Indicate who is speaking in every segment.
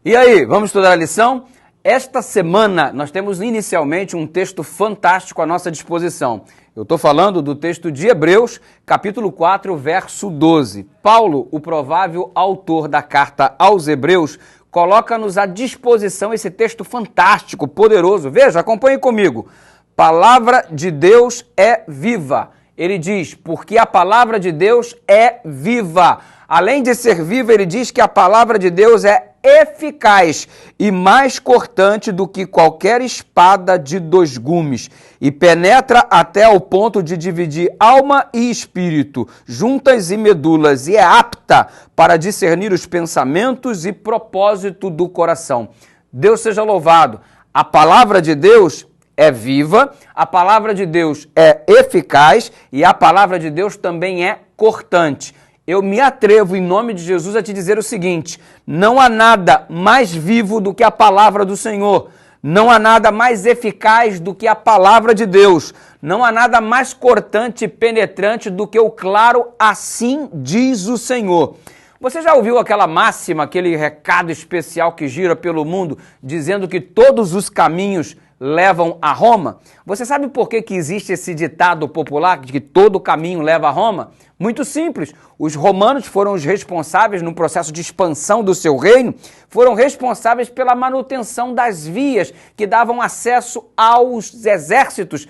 Speaker 1: E aí, vamos estudar a lição? Esta semana nós temos inicialmente um texto fantástico à nossa disposição. Eu estou falando do texto de Hebreus, capítulo 4, verso 12. Paulo, o provável autor da carta aos Hebreus, coloca-nos à disposição esse texto fantástico, poderoso. Veja, acompanhe comigo. Palavra de Deus é viva. Ele diz, porque a palavra de Deus é viva. Além de ser viva, ele diz que a palavra de Deus é eficaz e mais cortante do que qualquer espada de 2 gumes e penetra até ao ponto de dividir alma e espírito, juntas e medulas, e é apta para discernir os pensamentos e propósito do coração. Deus seja louvado. A palavra de Deus é viva, a palavra de Deus é eficaz e a palavra de Deus também é cortante. Eu me atrevo, em nome de Jesus, a te dizer o seguinte: não há nada mais vivo do que a palavra do Senhor. Não há nada mais eficaz do que a palavra de Deus. Não há nada mais cortante e penetrante do que o claro assim diz o Senhor. Você já ouviu aquela máxima, aquele recado especial que gira pelo mundo, dizendo que todos os caminhos levam a Roma? Você sabe por que existe esse ditado popular de que todo caminho leva a Roma? Muito simples. Os romanos foram os responsáveis no processo de expansão do seu reino, foram responsáveis pela manutenção das vias que davam acesso aos exércitos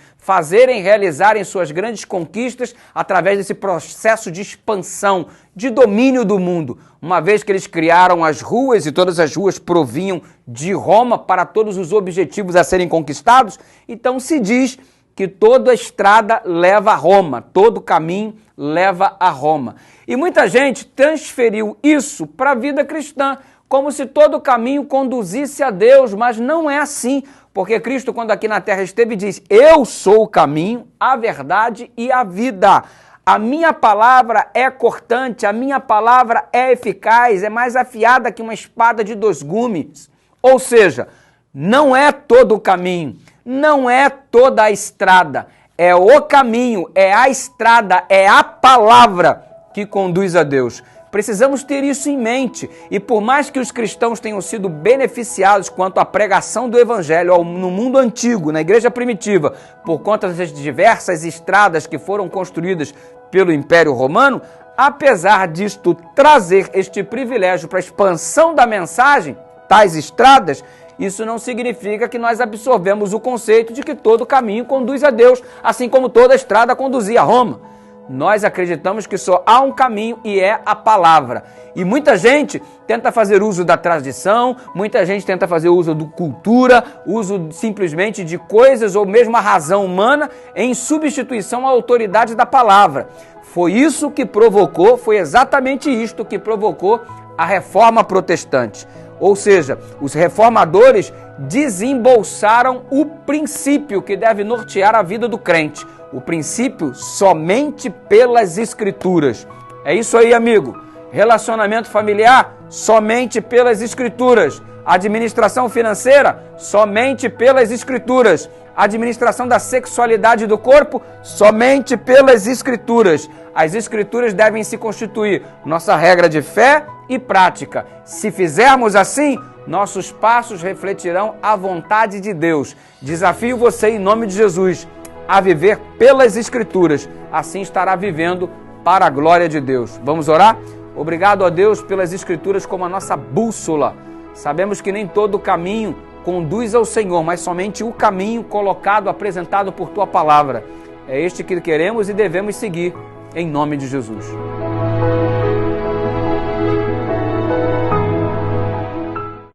Speaker 1: realizarem suas grandes conquistas através desse processo de expansão, de domínio do mundo. Uma vez que eles criaram as ruas e todas as ruas provinham de Roma para todos os objetivos a serem conquistados, então se diz que toda estrada leva a Roma, todo caminho leva a Roma. E muita gente transferiu isso para a vida cristã, como se todo caminho conduzisse a Deus, mas não é assim, porque Cristo, quando aqui na terra esteve, diz: eu sou o caminho, a verdade e a vida. A minha palavra é cortante, a minha palavra é eficaz, é mais afiada que uma espada de 2 gumes. Ou seja, não é todo o caminho, não é toda a estrada, é o caminho, é a estrada, é a palavra que conduz a Deus. Precisamos ter isso em mente, e por mais que os cristãos tenham sido beneficiados quanto à pregação do evangelho no mundo antigo, na igreja primitiva, por conta das diversas estradas que foram construídas pelo Império Romano, apesar disto trazer este privilégio para a expansão da mensagem, tais estradas, isso não significa que nós absorvemos o conceito de que todo caminho conduz a Deus, assim como toda estrada conduzia a Roma. Nós acreditamos que só há um caminho e é a palavra. E muita gente tenta fazer uso da tradição, muita gente tenta fazer uso da cultura, uso simplesmente de coisas ou mesmo a razão humana em substituição à autoridade da palavra. Foi isso que provocou, foi exatamente isto que provocou a Reforma Protestante. Ou seja, os reformadores desembolsaram o princípio que deve nortear a vida do crente. O princípio somente pelas Escrituras. É isso aí, amigo. Relacionamento familiar, somente pelas Escrituras. Administração financeira, somente pelas Escrituras. Administração da sexualidade do corpo, somente pelas Escrituras. As Escrituras devem se constituir nossa regra de fé e prática. Se fizermos assim, nossos passos refletirão a vontade de Deus. Desafio você, em nome de Jesus, a viver pelas Escrituras. Assim estará vivendo para a glória de Deus. Vamos orar? Obrigado a Deus pelas Escrituras como a nossa bússola. Sabemos que nem todo caminho conduz ao Senhor, mas somente o caminho colocado, apresentado por Tua Palavra. É este que queremos e devemos seguir, em nome de Jesus.